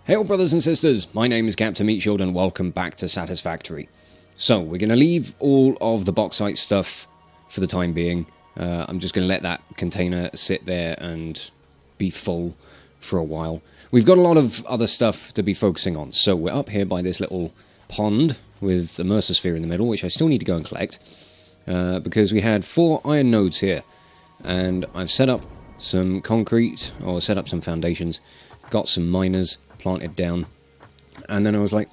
Hail brothers and sisters, my name is Captain Meatshield and welcome back to Satisfactory. So, we're going to leave all of the bauxite stuff for the time being. I'm just going to let that container sit there and be full for a while. We've got a lot of other stuff to be focusing on. So we're up here by this little pond with the Mercer-sphere in the middle, which I still need to go and collect. Because we had 4 iron nodes here. And I've set up some concrete, or set up some foundations, got some miners planted down, and then I was like,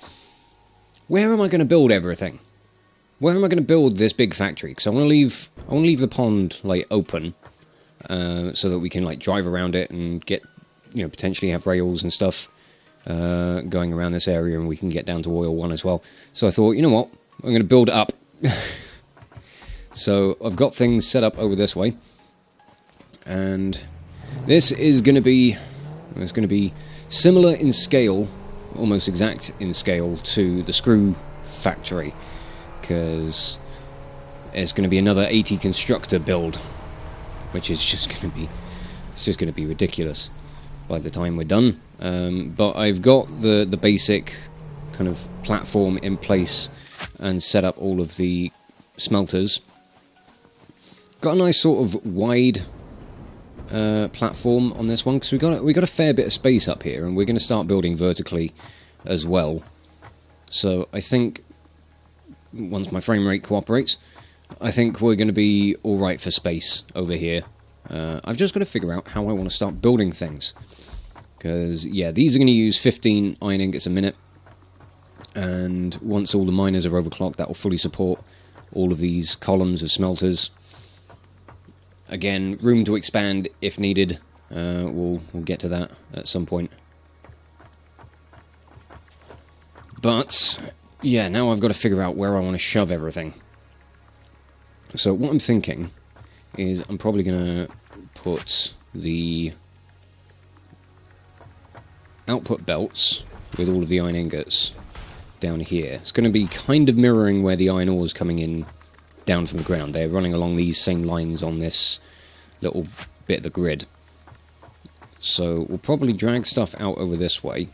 where am I going to build everything? Where am I going to build this big factory? Because I want to leave the pond like open, so that we can like drive around it and get, you know, potentially have rails and stuff going around this area, and we can get down to oil 1 as well. So I thought, you know what, I'm going to build it up. So I've got things set up over this way, and this is going to be, similar in scale, almost exact in scale, to the screw factory, because it's going to be another 80 constructor build, which is just going to be ridiculous by the time we're done. But I've got the basic kind of platform in place and set up all of the smelters. Got a nice sort of wide platform on this one, because we got a fair bit of space up here, and we're going to start building vertically as well. So I think once my frame rate cooperates, I think we're going to be all right for space over here. I've just got to figure out how I want to start building things, because yeah, these are going to use 15 iron ingots a minute, and once all the miners are overclocked, that will fully support all of these columns of smelters. Again, room to expand if needed. We'll get to that at some point. But yeah, now I've got to figure out where I want to shove everything. So what I'm thinking is I'm probably going to put the output belts with all of the iron ingots down here. It's going to be kind of mirroring where the iron ore is coming in down from the ground. They're running along these same lines on this little bit of the grid. So we'll probably drag stuff out over this way,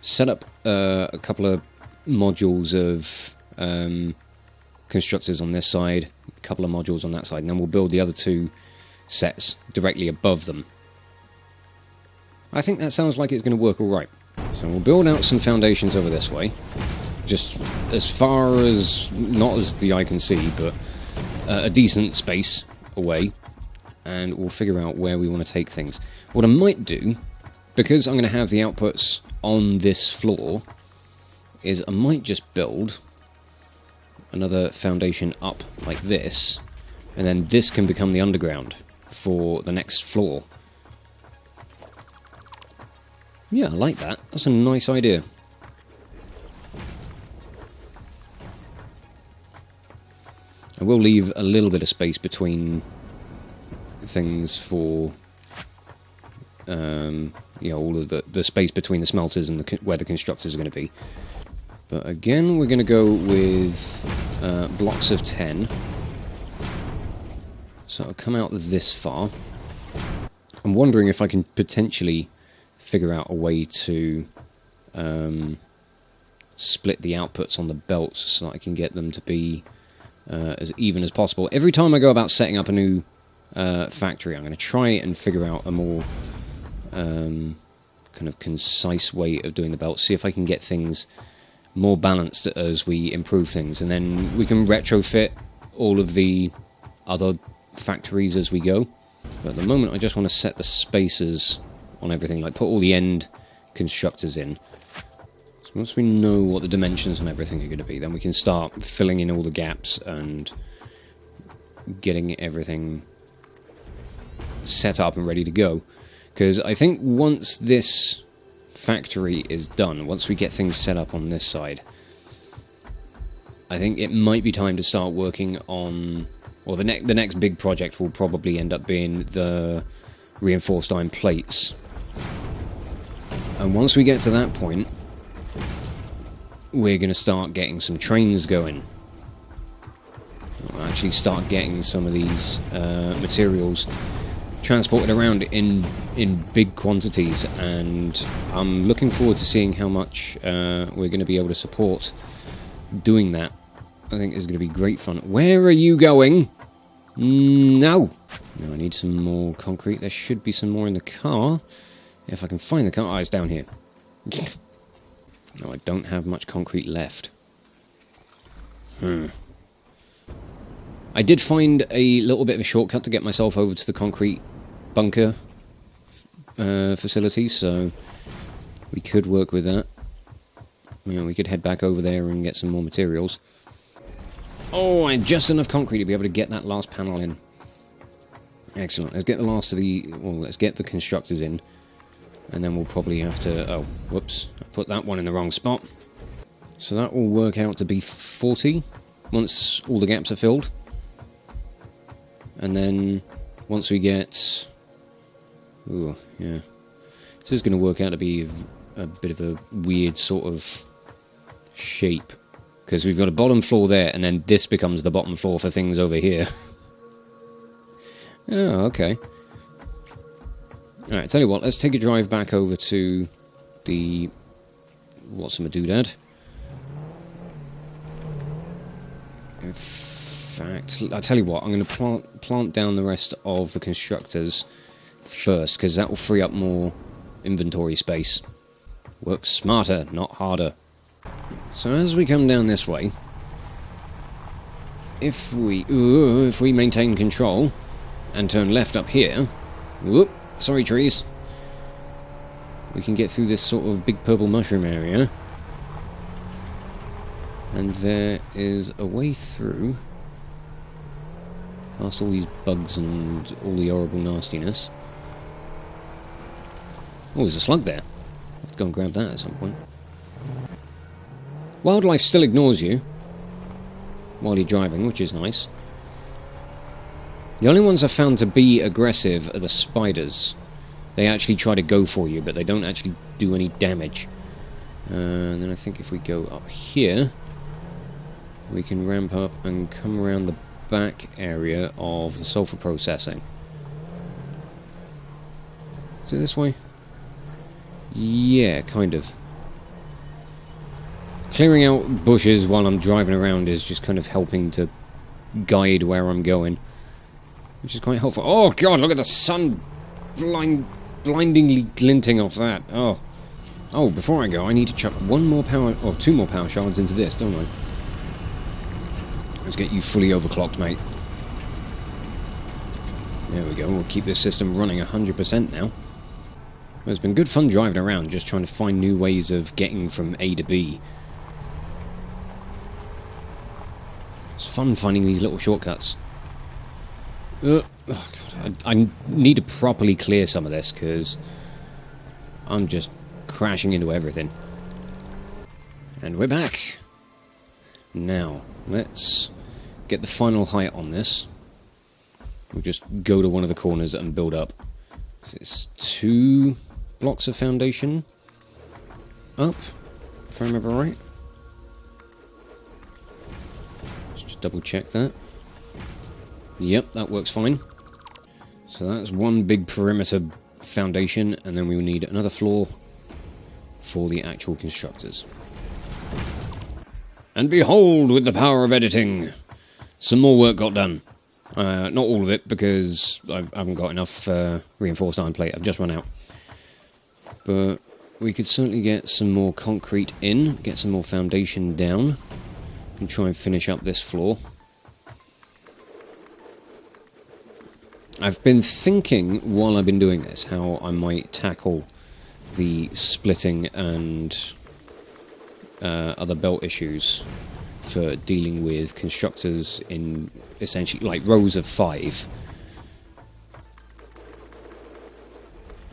set up a couple of modules of constructors on this side, a couple of modules on that side, and then we'll build the other 2 sets directly above them. I think that sounds like it's going to work alright. So we'll build out some foundations over this way, just as far as, not as the eye can see, but a decent space away, and we'll figure out where we want to take things. What I might do, because I'm going to have the outputs on this floor, is I might just build another foundation up like this, and then this can become the underground for the next floor. Yeah, I like that. That's a nice idea. I will leave a little bit of space between things for, you know, all of the space between the smelters and where the constructors are going to be. But again, we're going to go with blocks of 10. So I'll come out this far. I'm wondering if I can potentially figure out a way to split the outputs on the belts so that I can get them to be as even as possible. Every time I go about setting up a new factory, I'm going to try and figure out a more kind of concise way of doing the belts, see if I can get things more balanced as we improve things, and then we can retrofit all of the other factories as we go. But at the moment I just want to set the spaces on everything, like put all the end constructors in. So once we know what the dimensions on everything are going to be, then we can start filling in all the gaps and getting everything set up and ready to go. Because I think once this factory is done, once we get things set up on this side, I think it might be time to start working on, or the next big project will probably end up being the reinforced iron plates. And once we get to that point, we're going to start getting some trains going. We'll actually start getting some of these materials transported around in big quantities, and I'm looking forward to seeing how much we're going to be able to support doing that. I think it's going to be great fun. Where are you going? No. No, I need some more concrete. There should be some more in the car. If I can find the car. Oh, it's down here. No, I don't have much concrete left. I did find a little bit of a shortcut to get myself over to the concrete bunker facility, so we could work with that. You know, we could head back over there and get some more materials. Oh, and just enough concrete to be able to get that last panel in. Excellent. Let's get the last of the... Well, let's get the constructors in. And then we'll probably have to... Oh, whoops. I put that one in the wrong spot. So that will work out to be 40 once all the gaps are filled. And then once we get... Ooh, yeah. This is going to work out to be a bit of a weird sort of shape. Because we've got a bottom floor there, and then this becomes the bottom floor for things over here. Oh, okay. Alright, tell you what, let's take a drive back over to the... What's my doodad? In fact, I'll tell you what, I'm going to plant down the rest of the constructors first, because that will free up more inventory space. Work smarter, not harder. So as we come down this way, if we maintain control and turn left up here, whoop, sorry trees, we can get through this sort of big purple mushroom area, and there is a way through past all these bugs and all the horrible nastiness. Oh, there's a slug there. I'll go and grab that at some point. Wildlife still ignores you while you're driving, which is nice. The only ones I've found to be aggressive are the spiders. They actually try to go for you, but they don't actually do any damage. And then I think if we go up here, we can ramp up and come around the back area of the sulfur processing. Is it this way? Yeah, kind of. Clearing out bushes while I'm driving around is just kind of helping to guide where I'm going, which is quite helpful. Oh god, look at the sun blindingly glinting off that. Oh, before I go, I need to chuck one more power, or 2 more power shards into this, don't I? Let's get you fully overclocked, mate. There we go, we'll keep this system running 100% now. Well, it's been good fun driving around, just trying to find new ways of getting from A to B. It's fun finding these little shortcuts. Oh god, I need to properly clear some of this, because I'm just crashing into everything. And we're back. Now, let's get the final height on this. We'll just go to one of the corners and build up. It's 2 blocks of foundation up, if I remember right. Double check that. Yep, that works fine. So that's one big perimeter foundation, and then we will need another floor for the actual constructors. And behold, with the power of editing, some more work got done. Not all of it, because I haven't got enough reinforced iron plate. I've just run out. But we could certainly get some more concrete in, get some more foundation down, and try and finish up this floor. I've been thinking while I've been doing this how I might tackle the splitting and other belt issues for dealing with constructors in essentially like rows of 5.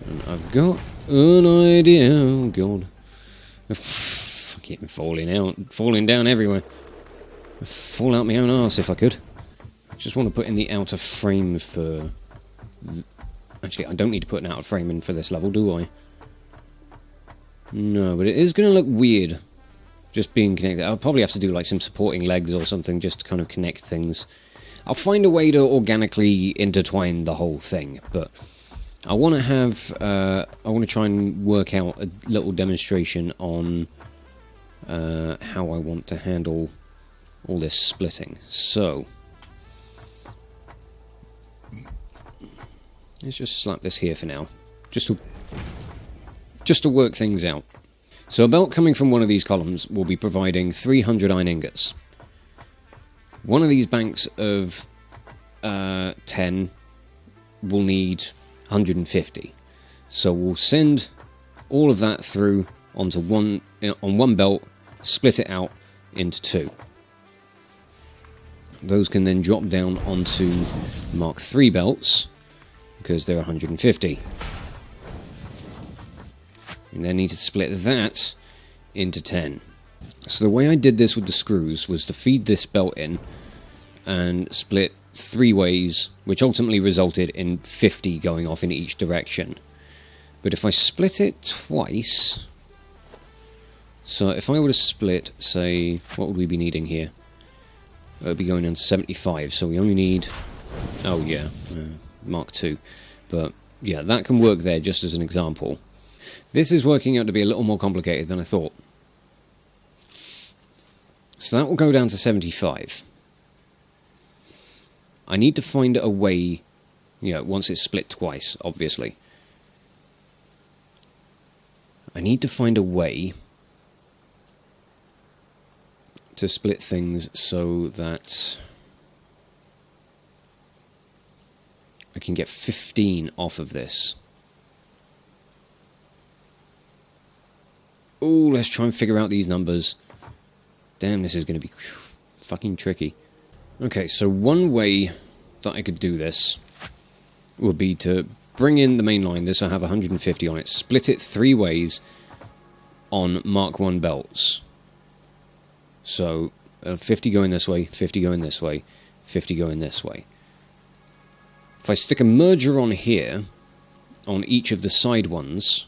And I've got an idea. Oh god. Fucking falling down everywhere. I'd fall out my own arse if I could. I just want to put in the outer frame for... Actually, I don't need to put an outer frame in for this level, do I? No, but it is going to look weird, just being connected. I'll probably have to do like some supporting legs or something just to kind of connect things. I'll find a way to organically intertwine the whole thing, but I want to have, I want to try and work out a little demonstration on how I want to handle all this splitting. So, let's just slap this here for now, just to work things out. So a belt coming from one of these columns will be providing 300 iron ingots. One of these banks of 10 will need 150. So we'll send all of that through onto one belt, split it out into two. Those can then drop down onto Mark III belts because they're 150. And then need to split that into 10. So the way I did this with the screws was to feed this belt in and split 3 ways, which ultimately resulted in 50 going off in each direction. But if I split it twice, so if I were to split, say, what would we be needing here? It would be going on 75, so we only need, oh yeah, Mark II. But yeah, that can work there just as an example. This is working out to be a little more complicated than I thought. So that will go down to 75. I need to find a way, once it's split twice, obviously. I need to find a way to split things so that I can get 15 off of this. Oh, let's try and figure out these numbers. Damn, this is going to be fucking tricky. Okay, so one way that I could do this would be to bring in the main line. This I have 150 on it. Split it 3 ways on Mark I belts. So 50 going this way, 50 going this way, 50 going this way. If I stick a merger on here, on each of the side ones,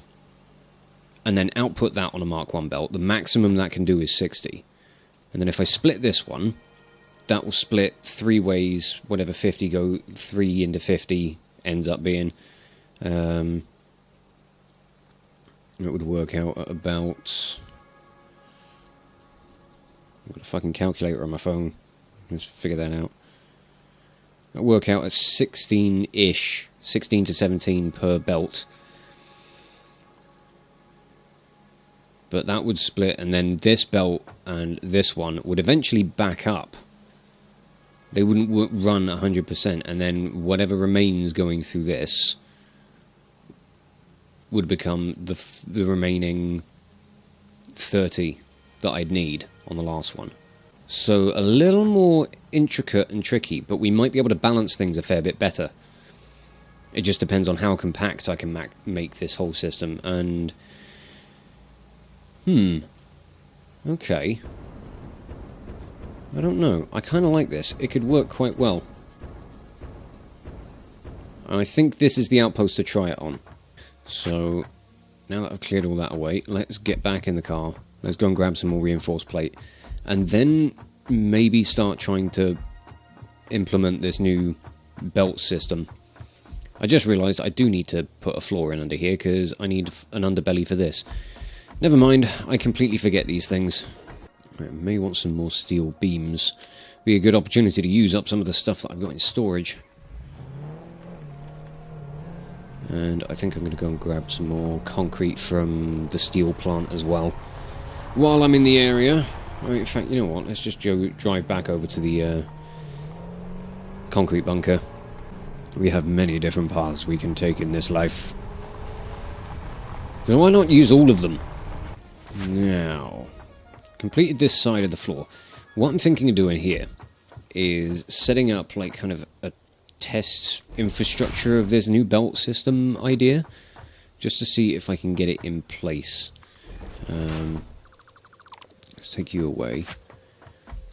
and then output that on a Mark I belt, the maximum that can do is 60. And then if I split this one, that will split 3 ways, whatever 50 go, 3 into 50 ends up being. It would work out at about... I've got a fucking calculator on my phone. Let's figure that out. It'll work out at 16-ish, 16 to 17 per belt. But that would split, and then this belt and this one would eventually back up. They wouldn't run 100%, and then whatever remains going through this would become the remaining 30 that I'd need on the last one. So a little more intricate and tricky, but we might be able to balance things a fair bit better. It just depends on how compact I can make this whole system, and... Okay. I don't know. I kind of like this. It could work quite well. I think this is the outpost to try it on. So, now that I've cleared all that away, let's get back in the car. Let's go and grab some more reinforced plate. And then maybe start trying to implement this new belt system. I just realised I do need to put a floor in under here, because I need an underbelly for this. Never mind, I completely forget these things. I may want some more steel beams. Be a good opportunity to use up some of the stuff that I've got in storage. And I think I'm going to go and grab some more concrete from the steel plant as well. While I'm in the area... in fact, you know what, let's just drive back over to the concrete bunker. We have many different paths we can take in this life. So why not use all of them? Now, completed this side of the floor. What I'm thinking of doing here is setting up like kind of a test infrastructure of this new belt system idea, just to see if I can get it in place. Let's take you away.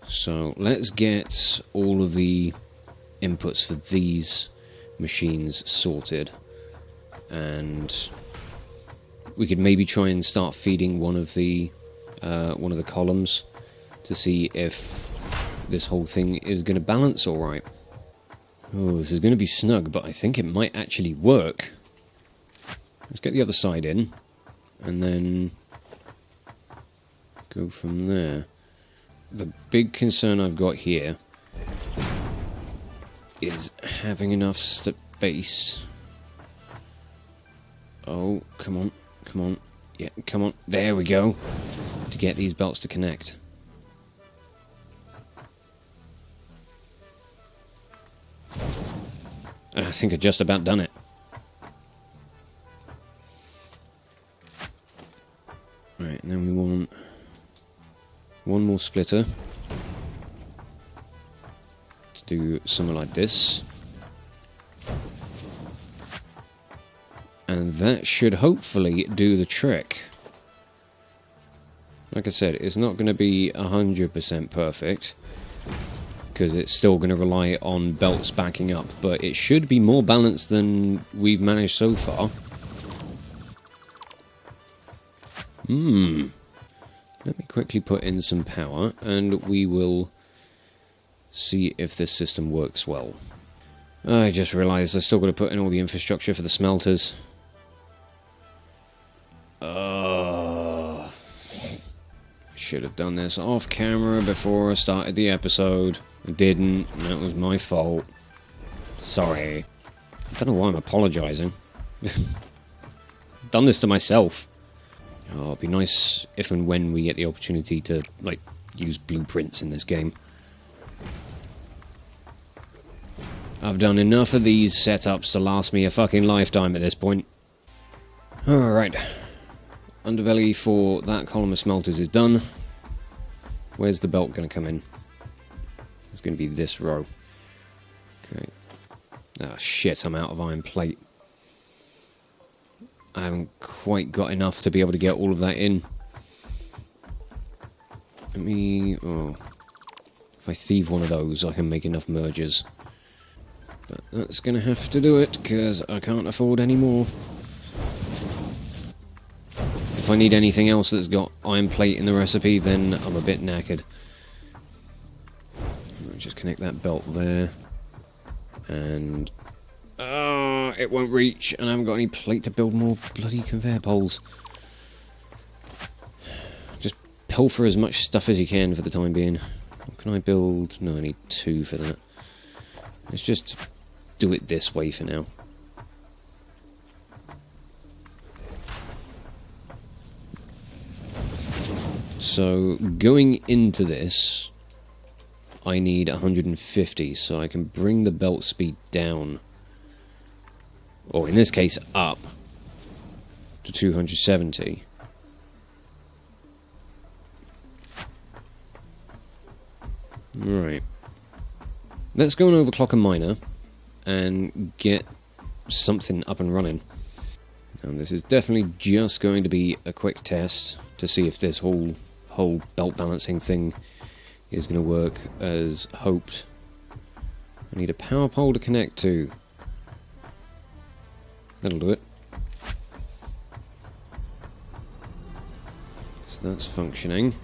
So let's get all of the inputs for these machines sorted, and we could maybe try and start feeding one of the columns to see if this whole thing is going to balance all right. Oh, this is going to be snug, but I think it might actually work. Let's get the other side in, and then go from there. The big concern I've got here is having enough space. Oh, come on, come on. Yeah, come on. There we go. To get these belts to connect. I think I've just about done it. Right, and then we want one more splitter to do something like this. And that should hopefully do the trick. Like I said, it's not going to be 100% perfect, because it's still going to rely on belts backing up, but it should be more balanced than we've managed so far. Let me quickly put in some power, and we will see if this system works well. I just realised I've still got to put in all the infrastructure for the smelters. Should have done this off camera before I started the episode. I didn't, and that was my fault. Sorry. I don't know why I'm apologising. Done this to myself. Oh, it'd be nice if and when we get the opportunity to, like, use blueprints in this game. I've done enough of these setups to last me a fucking lifetime at this point. Alright. Underbelly for that column of smelters is done. Where's the belt going to come in? It's going to be this row. Okay. Ah, shit, I'm out of iron plate. I haven't quite got enough to be able to get all of that in. Let me... oh. If I thieve one of those, I can make enough mergers. But that's going to have to do it, because I can't afford any more. If I need anything else that's got iron plate in the recipe, then I'm a bit knackered. I'll just connect that belt there. And... it won't reach, and I haven't got any plate to build more bloody conveyor poles. Just pilfer as much stuff as you can for the time being. What can I build? No, I need 2 for that. Let's just do it this way for now. So, going into this, I need 150, so I can bring the belt speed down. Or in this case, up to 270. Right. Let's go and overclock a miner and get something up and running. And this is definitely just going to be a quick test to see if this whole belt balancing thing is going to work as hoped. I need a power pole to connect to. That'll do it. So that's functioning.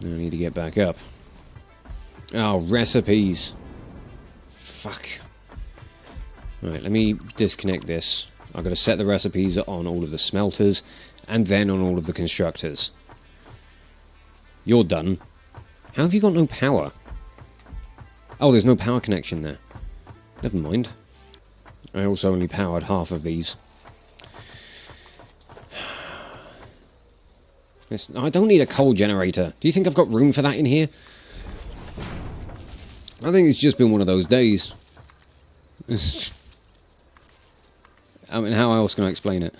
Now I need to get back up. Oh, recipes. Fuck. Right, let me disconnect this. I've got to set the recipes on all of the smelters, and then on all of the constructors. You're done. How have you got no power? Oh, there's no power connection there. Never mind. I also only powered half of these. I don't need a coal generator. Do you think I've got room for that in here? I think it's just been one of those days. I mean, how else can I explain it?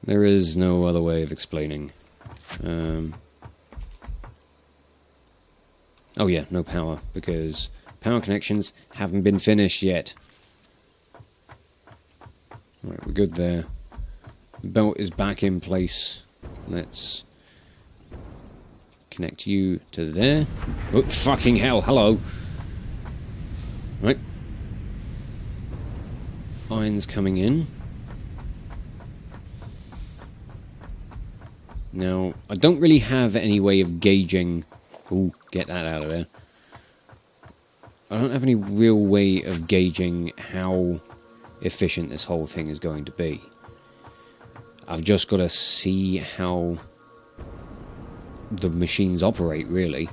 There is no other way of explaining. Oh yeah, no power, because power connections haven't been finished yet. Right, we're good there. The belt is back in place. Let's connect you to there. Oh, fucking hell, hello! Right. Iron's coming in. Now, I don't really have any way of gauging Ooh, get that out of there. I don't have any real way of gauging how efficient this whole thing is going to be. I've just got to see how the machines operate, really.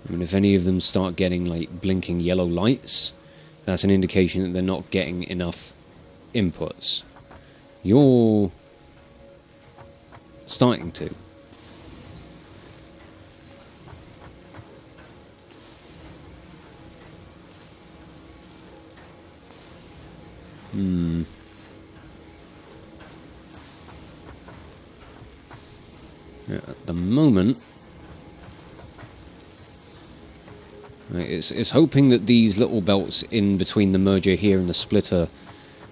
I mean, if any of them start getting, like, blinking yellow lights, that's an indication that they're not getting enough inputs. You're starting to. Yeah, at the moment, it's hoping that these little belts in between the merger here and the splitter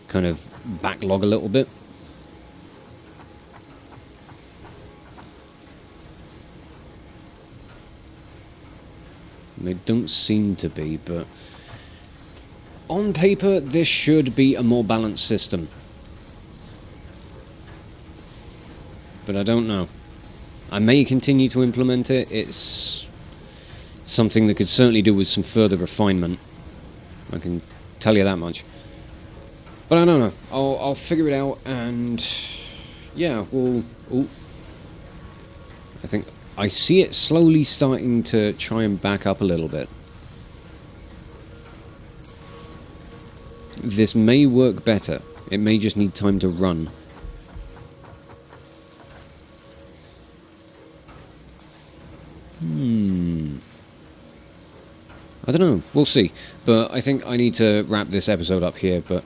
kind of backlog a little bit. They don't seem to be, but on paper, this should be a more balanced system. But I don't know. I may continue to implement it. It's something that could certainly do with some further refinement. I can tell you that much. But I don't know. I'll figure it out, and yeah, we'll... Ooh. I think I see it slowly starting to try and back up a little bit. This may work better. It may just need time to run. I don't know. We'll see. But I think I need to wrap this episode up here. But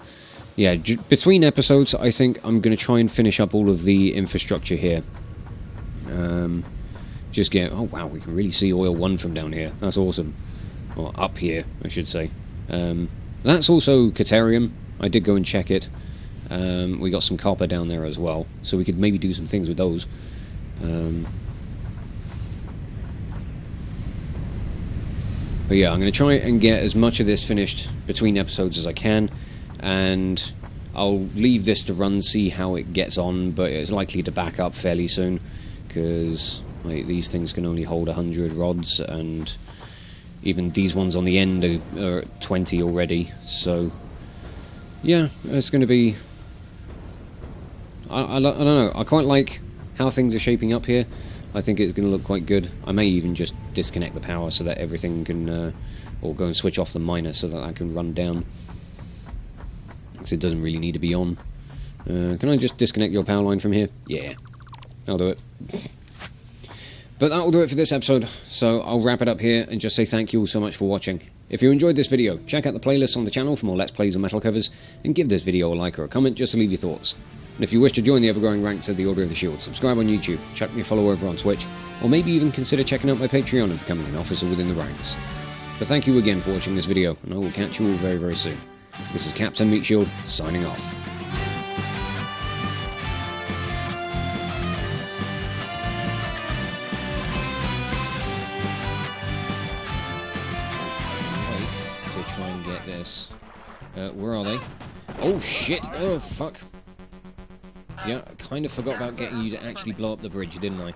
yeah, between episodes, I think I'm going to try and finish up all of the infrastructure here. Just get... Oh, wow, we can really see oil 1 from down here. That's awesome. Or up here, I should say. That's also Caterium. I did go and check it. We got some copper down there as well. So we could maybe do some things with those. But yeah, I'm going to try and get as much of this finished between episodes as I can, and I'll leave this to run, see how it gets on, but it's likely to back up fairly soon, because like, these things can only hold 100 rods, and even these ones on the end are 20 already, so yeah, it's going to be... I don't know, I quite like how things are shaping up here. I think it's going to look quite good. I may even just disconnect the power so that everything can... or go and switch off the miner so that I can run down. Because it doesn't really need to be on. Can I just disconnect your power line from here? Yeah. I'll do it. But that'll do it for this episode. So I'll wrap it up here and just say thank you all so much for watching. If you enjoyed this video, check out the playlists on the channel for more Let's Plays and metal covers, and give this video a like or a comment just to leave your thoughts. And if you wish to join the ever-growing ranks of the Order of the Shield, subscribe on YouTube, chuck me a follow over on Twitch, or maybe even consider checking out my Patreon and becoming an officer within the ranks. But thank you again for watching this video, and I will catch you all very, very soon. This is Captain Meatshield, signing off. To try and get this. Where are they? Oh shit! Oh fuck! Yeah, I kind of forgot about getting you to actually blow up the bridge, didn't I?